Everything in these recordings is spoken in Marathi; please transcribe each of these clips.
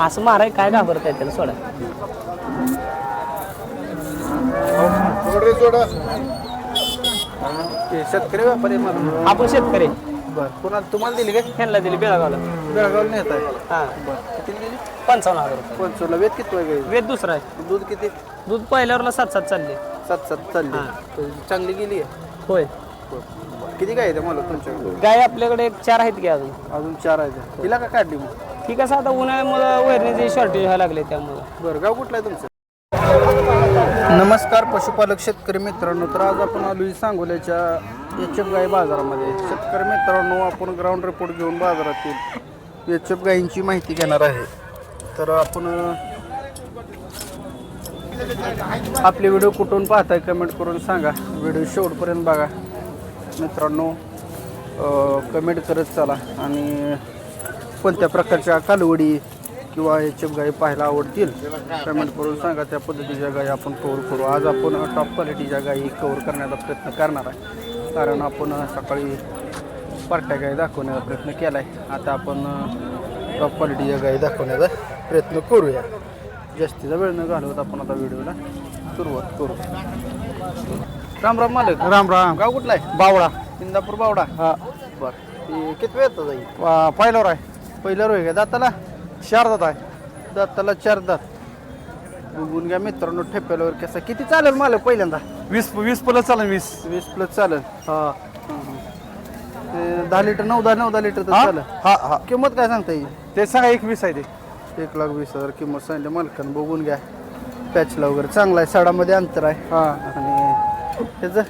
असं माराय काय घाबरताय त्याला सोडा. शेतकरी व्यापारी म्हणून आपण शेतकरी. बरं कोणाला तुम्हाला दिली काय? ह्यांना दिली बेळगावला. बेळगावला नेत आहे. हां बरं किती दिली? 55,000 रुपये. पंचवला वेद किती आहे? वेद दुसरा आहे. दूध किती? दूध पहिल्यावरला 7-7 चालले. 7-7 चालली. चांगली गेली आहे. होय. किती गाय आहे मला तुमच्याकडे? गाय आपल्याकडे एक 4 आहेत की अजून. अजून 4 आहेत. तिला का काढली मग? ठीक आहे, आता उन्हाळ्यामुळं वैरणीचे शॉर्टेज व्हायला लागले त्यामुळं. बरं गाव कुठलं आहे तुमचं? नमस्कार पशुपालक शेतकरी मित्रांनो. तर आज आपण आलो सांगोल्याच्या एच एफ गाई बाजारामध्ये. शेतकरी मित्रांनो, आपण ग्राउंड रिपोर्ट घेऊन बाजारातील एच एफ गायींची माहिती घेणार आहे. तर आपण आपले व्हिडिओ कुठून पाहताय कमेंट करून सांगा. व्हिडिओ शेवटपर्यंत बघा मित्रांनो. कमेंट करत चला. आणि कोणत्या प्रकारच्या कालवडी किंवा एच एफ गाई पाहायला आवडतील कमेंट करून सांगा. त्या पद्धतीच्या गाई आपण कव्हर करू. आज आपण टॉप क्वालिटीच्या गाई कव्हर करण्याचा प्रयत्न करणार आहे. कारण आपण सकाळी पार्ट्या गाई दाखवण्याचा प्रयत्न केला आहे. आता आपण टॉप क्वालिटीच्या गाई दाखवण्याचा प्रयत्न करूया. जास्तीचा वेळ न घालवत आपण आता व्हिडिओला सुरुवात करू. राम राम मालक. राम राम. गाव कुठला आहे? बावडा. इंदापूर बावडा. हा बरं ते किती वेळ येतं जाईल? पहिल्यावर आहे. पहिलं रोय का दाताला? 4 दात आहे. दाताला 4 दात. बघून घ्या मित्रांनो ठेप्यावर कसा किती चालेल मला पहिल्यांदा? 20 प्लस चालेल. 20 प्लस चालेल. हा ते 10 लिटर 9-10 लिटर तर चालेल. हा हा. किंमत काय सांगता येईल? ते सांगा 21 आहे ते. 1,20,000 किंमत सांगितली मालकानं. बघून घ्या पॅचला वगैरे चांगला आहे. साडामध्ये अंतर आहे. हा आणि त्याचं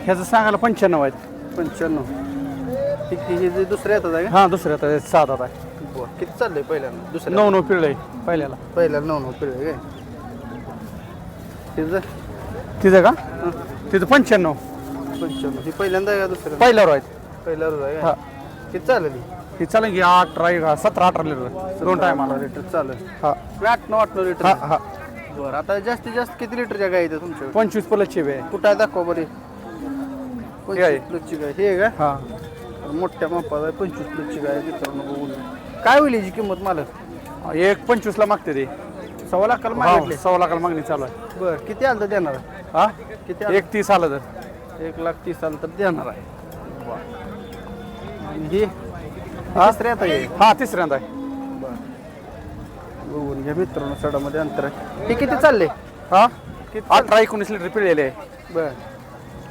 ह्याचं सांगायला 95 आहेत. 95. ठीक हे जे दुसऱ्या येतात आहे का? हा दुसऱ्या आता 6 दात आहे. बरं किती चाललंय पहिल्यांदा? दुसऱ्या 9 पिळलं आहे पहिल्याला. पहिल्याला 9 पिढी काय त्याचं? तिथं का? तिथं 95 95. ही पहिल्यांदा आहे का दुसऱ्या? पहिल्यावर आहेत. पहिल्यावर आहे हा. का? किती चालेल? ही चालेल की 17-18 लिटर 2 टायमाला. लिटर चालेल. हा 8-9 लिटर. हा हा. बरं आता जास्तीत जास्त किती लिटरच्या गाय आहेत तुमच्याकडे? 25 प्लसची आहे. कुठं आहे दाखवा बरी. हे आहे. 25 प्लसची गाय हे आहे का? हा मोठ्या मापाचा 25 प्लसची गाय आहे मित्रांनो. बघून काय होईल याची किंमत मालक? 1.25 ला मागते ते. 1.25 लाखाला मागितले. 1.25 लाखाला मागणी चालू आहे. बरं किती आलं तर देणार? हा किती 1.30 आलं तर 1,30,000 आलं तर देणार आहे. आणि ही तिसऱ्या आता येईल. हा तिसऱ्यांदा आहे. बघून घ्या मित्रांनो सडामध्ये अंतर आहे. हे किती चालले? हा किती? 18-19 लिटर पिळलेले आहे. बरं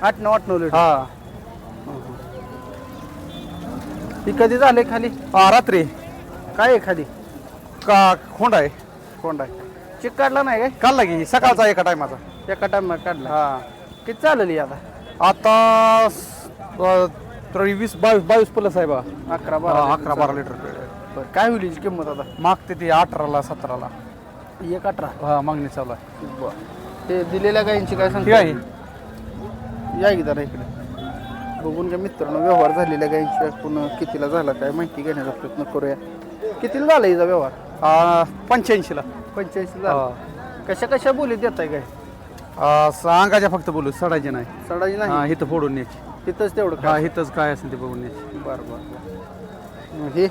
8-9 लिटर. हा ही कधी झाले खाली? हा रात्री काय आहे खाली? का खोंड आहे. कोंडा चिक काढला नाही काय? काढला की सकाळचा एका टायमाचा. एका टाइम काढला. हा किती चालेल आता? आता 22 प्लस आहे बा. 11-12 लिटर बरं काय होईल याची किंमत आता? मागते ती 18ला 17ला. 1,18. हा मागणी चालू आहे. बरं ते दिलेल्या गायींची काय ठीक सांगता? आहे. या की जरा इकडे बघून घ्या मित्रांनो. व्यवहार झालेल्या गायींची पुन्हा कितीला झाला काय माहिती घेण्याचा प्रयत्न करूया. कितीला झाला हिचा व्यवहार? 85ला. 85 झाला. कशा कशा बोली देताय काय? अंगाच्या फक्त बोलू सडायचे नाही. सडाची हा नाही इथं फोडून न्यायची. तिथंच तेवढं हा काय? इथंच काय असेल ते बघून न्यायची. बरं बरं. हे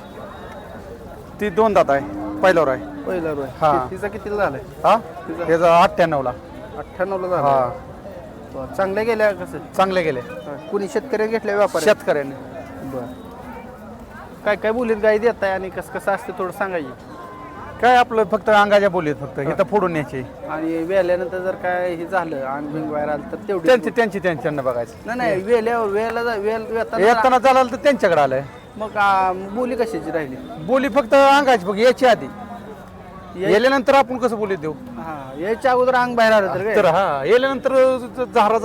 ती 2 दात आहे. पहिल्यावर आहे. पहिला रोय. हा. तिचा कितीला झालाय? हा त्याचा 98ला. 98ला झाला. हा बरं. चांगल्या गेल्या कसं? चांगले गेले. कुणी शेतकऱ्याने घेतल्या व्यापारी? शेतकऱ्याने. बरं काय काय बोलीत गाई देताय आणि कसं कसं असते थोडं सांगायची. काय आपलं फक्त अंगाच्या बोलीत फक्त इथं फोडून न्यायची. आणि वेल्यानंतर जर काय हे झालं अंग बिंग बाहेर आलं तर तेवढी त्यांच्यानं बघायचं. नाही वेला येताना चालाल तर त्यांच्याकडे आलंय. मग बोली कशाची राहिली? बोली फक्त अंगाची बघ याची आधी गेल्यानंतर आपण कसं बोलीत देऊ. हा याच्या अगोदर अंग बाहेर आलं तर तर काय? हा येल्यानंतर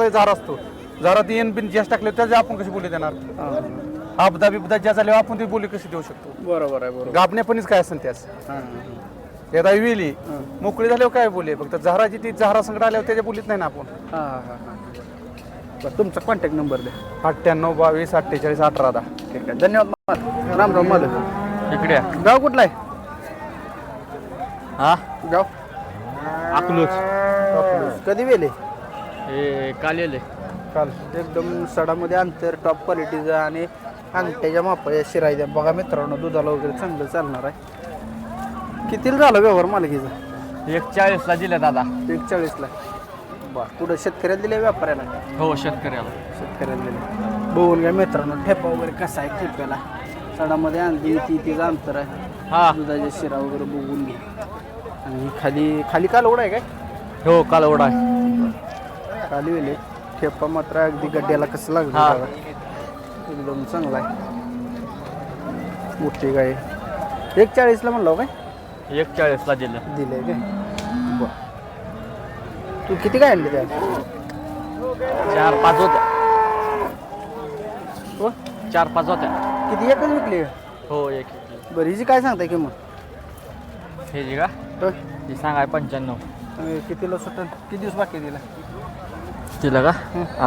झार असतो. झारात येन बिन जास्त टाकले त्याच्या आपण कशी बोली देणार. आपदा बिबदा ज्या झाल्यावर आपण ती बोली कशी देऊ शकतो. बरोबर आहे बरोबर. गाबण्यापणीच काय असेल त्याच. हा. एकदा विली मोकळी झाल्यावर काय बोले फक्त झाराची ती झारा संकट आल्यावर त्याच्या बोलीत नाही ना आपण. हा हा हा. बरं तुमचा कॉन्टॅक्ट नंबर द्या. 98 22 48 18 10. ठीक आहे धन्यवाद. राम राम मालक. इकडे गाव कुठला आहे? हा गाव अकलूज. कधी वेले? हे काल येले. काल एकदम सडामध्ये अंतर टॉप क्वालिटीचं आणि अंगठ्याच्या मापाच्या शिरा द्या बघा मित्रांनो, दुधाला वगैरे चांगलं चालणार आहे. कितीला झालं व्यवहार मालकीचा? 41ला दिले दादा. 41ला. बरं, कुठं शेतकऱ्याला दिले व्यापाऱ्याला? हो, शेतकऱ्याला. शेतकऱ्याला दिले. बघून घ्या मित्रांनो ठेपा वगैरे कसा आहे ठेप्याला. सडामध्ये आणली तिचं अंतर आहे. हा. दुधाच्या शिरा वगैरे बघून घ्या. आणि खाली खाली कालवड आहे काय? हो, कालवड आहे. खाली वेले ठेपा मात्र अगदी गड्ड्याला कसं लागलं हा. बघा. एकदम चांगला आहे. मोठी गाय 41ला म्हणलो काय? 41ला दिलं. दिलंय काय? बरं. तू किती काय आणली त्या? 4-5 होत्या. हो? 4-5 होत्या. किती एकच विकली का? हो, एक. बरं, हिची काय सांगताय किंमत? हे जी का? होय. ती सांगाय 95. कितीला सुटन? किती दिवस बाकी आहे तिला? तिला का?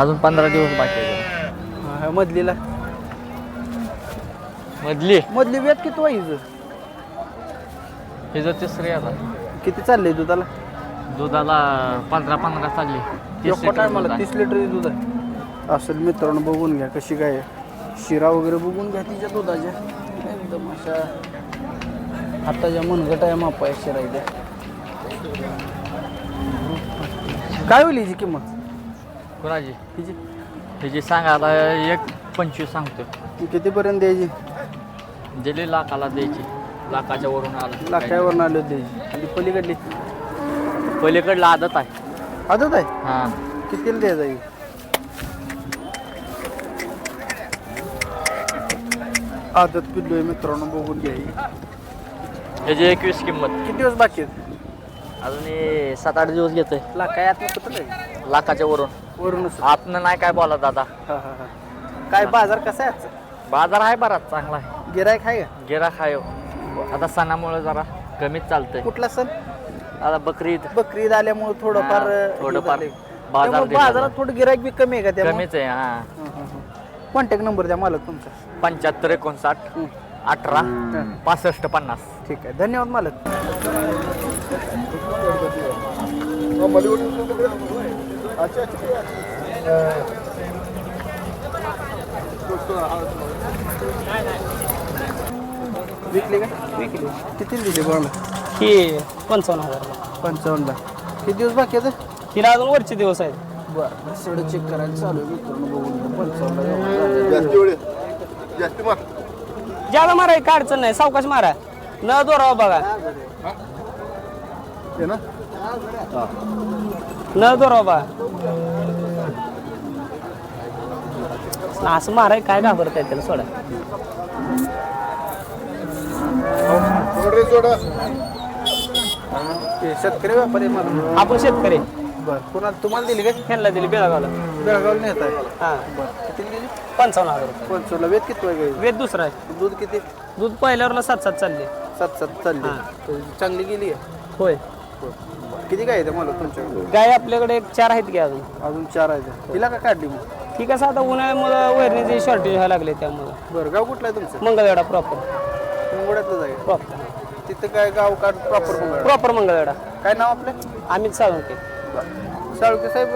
अजून 15 दिवस बाकी आहे. मधलीला? मधली वेट किती आहे हिचं? हे जर तिसरी आता. किती चाललंय दुधाला? दुधाला 15 चालली. 30 लिटर मला दूध आहे. 30 लिटर दूध आहे. असेल मित्रांनो, बघून घ्या कशी काय आहे. शिरा वगैरे बघून घ्या तिच्या दुधाच्या. एकदम अशा हाताच्या मनगटा माप आहे शिरा इथे. काय होईल हिची किंमत? कोणाची? हिची हिची सांगा आता 1.25 सांगतो. कितीपर्यंत द्यायची? दिली लाखाला द्यायची. लाखाच्या वरून आलं. लाखावरून आलो द्यायची. आणि पलीकडली पलीकडला आदत आहे. आदत आहे? हा. कितीला द्यायचा ही? आदत पिल्लू आहे मित्रांनो, बघून घ्या ही. ह्याची 21 किंमत. किती दिवस बाकी आहेत? अजून 7-8 दिवस घेतोय. काय आत्म कुठलं आहे? लाखाच्या वरून. वरूनच. आतनं नाही काय बोला दादा. हा हा हा. काय बाजार कसा आहे आजचा? बाजार आहे बराच चांगला आहे. गिरायक आहे का? गिराख आहे. आता सणामुळे जरा कमीच चालतंय. कुठला सण? आता बकरीद. बकरीद आल्यामुळे थोडंफार थोडंफार हे बाजार झालंय. त्यामुळे बाजारात थोडं गिरायक बी कमी आहे का त्यामुळे? कमीच आहे. हा. कॉन्टॅक्ट नंबर द्या मालक तुमचा. 75 59 18 65 50. ठीक आहे, धन्यवाद मालक. विकली का? विकली. किती दिली कोणाला? ही 55,000. 55ला. किती दिवस बाकी आहेत? हिला अजून वरचे दिवस आहेत. बरं, सगळं चेक करायला चालू आहे मित्रांनो, बघून 55ला. ज्यादा मारा काय अडचण नाही, सावकाश मारा. न दोरावा बघा. न दोरावा बघा. असं माराय काय घाबरताय त्याला, सोडा. शेतकरी व्यापारी मला. आपण शेतकरी. बरं, कोणाला तुम्हाला दिली का? ह्यांना दिली बेळगावला. बेळगावला नेत आहे. हा. बरं, किती दिली? 55,000 रुपये. 55ला. वेद किती आहे? वेद दुसरा आहे. दूध किती? दूध पहिल्यावरला 7-7 चालले. 7-7 चालली. चांगली गेली आहे. होय. किती काय आहे मला तुमच्याकडे? गाय आपल्याकडे एक 4 आहेत की अजून. अजून 4 आहेत. तिला का काढली मग? ठीक आहे, आता उन्हाळ्यामुळं वैरणीचे शॉर्टेज व्हायला लागले, त्यामुळं. बरं, गाव कुठलं आहे तुमचं? मंगळवेढा प्रॉपर. मंगळ्यातलं जाईल. प्रॉपर तिथं काय गाव काढ प्रॉपर मंगळ? प्रॉपर मंगळवेढा. काय नाव आपलं? अमित साळुंके. साळुके साहेब,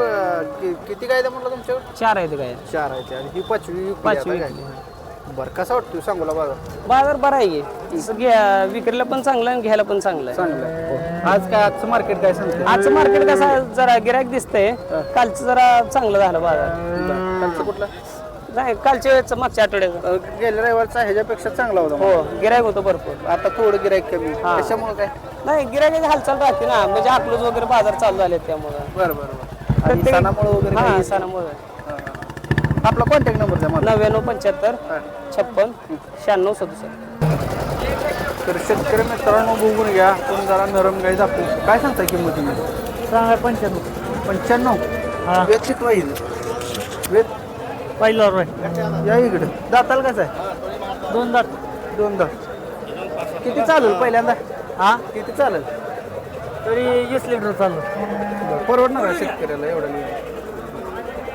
किती काय म्हटलं तुमच्याकडे? 4 आहेत गाय. 4 आहेत. आणि ही 5वी 5वी. बरं, कसं वाटतं सांगूला बाजार? बाजार बरा आहे की. तसं विक्रीला पण चांगलं आहे आणि घ्यायला पण चांगलं आहे. चांगलं आहे. आज काय आजचं मार्केट काय सांगतं? आजचं मार्केट कसं आहे, जरा गिरायक दिसतंय. कालचं जरा चांगलं झालं बाजार. कालचं कुठलं? नाही, कालच्या वेळेचं मागच्या आठवड्याचं. गेल्या रविवारचा ह्याच्यापेक्षा चांगला होता. हो, गिरायक होतं भरपूर. आता थोडं गिरायक कमी. हा. त्याच्यामुळे काय? नाही, गिरायकाची हालचाल राहते ना, म्हणजे अकलूज वगैरे बाजार चालू झाले त्यामुळे. बरं बरं. आणि सणामुळे वगैरे हा, काही? सणामुळे. आपला कॉन्टॅक्ट नंबर द्या मला. 99 75 56 96 67. तर शेतकरी मित्रांनो, बघून घ्या. आपण जरा नरम गाई दाखवू. काय सांगता किंमत तुम्ही? सांगा 95. 95. वेद किती वाईल? वेद पहिल्यावर या इकडे. दाताल कसं आहे? 2 दात. 2 दात. किती चालेल पहिल्यांदा? हा, किती चालेल? तरी 20 लिटर चालू. परवडणार आहे शेतकऱ्याला एवढा?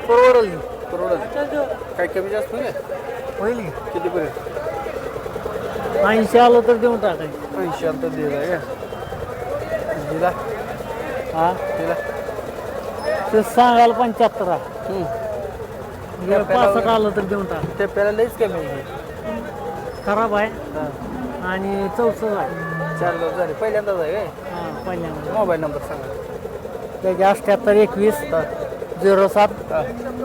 परवडल. परवडल. काय कमी जास्त होईल? होईल कितीपर्यंत? 80 आलं तर देऊन टाकायचं. 80 आलं तर दिला का? दिला. हा, दिला. ते सांगायला 75 आहे. 65 आलं तर देऊन टाक. ते पहिला लईच कमी आहे. खराब आहे आणि चौथं आहे 4 दिवस झाले पहिल्यांदाच आहे काय पहिल्यांदा मोबाईल नंबर सांगा त्याचे 7821 07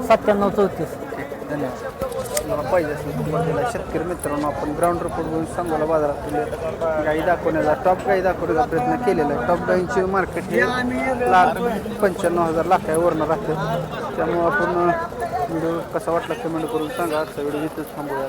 9734. धन्यवाद तुम्हाला पाहिजे असेल तुम्हाला शेतकरी मित्रांनो आपण ग्राउंड रिपोर्ट घेऊन सांगोला बाजारातील गाई दाखवण्याचा टॉप गाई दाखवण्याचा प्रयत्न केलेला आहे. टॉप गाईंची मार्केट हे 1,95,000 लाखावरनं राहते. त्यामुळं आपण व्हिडिओ कसा वाटला कमेंट करून सांगा. आजचा व्हिडिओ इथेच थांबूया.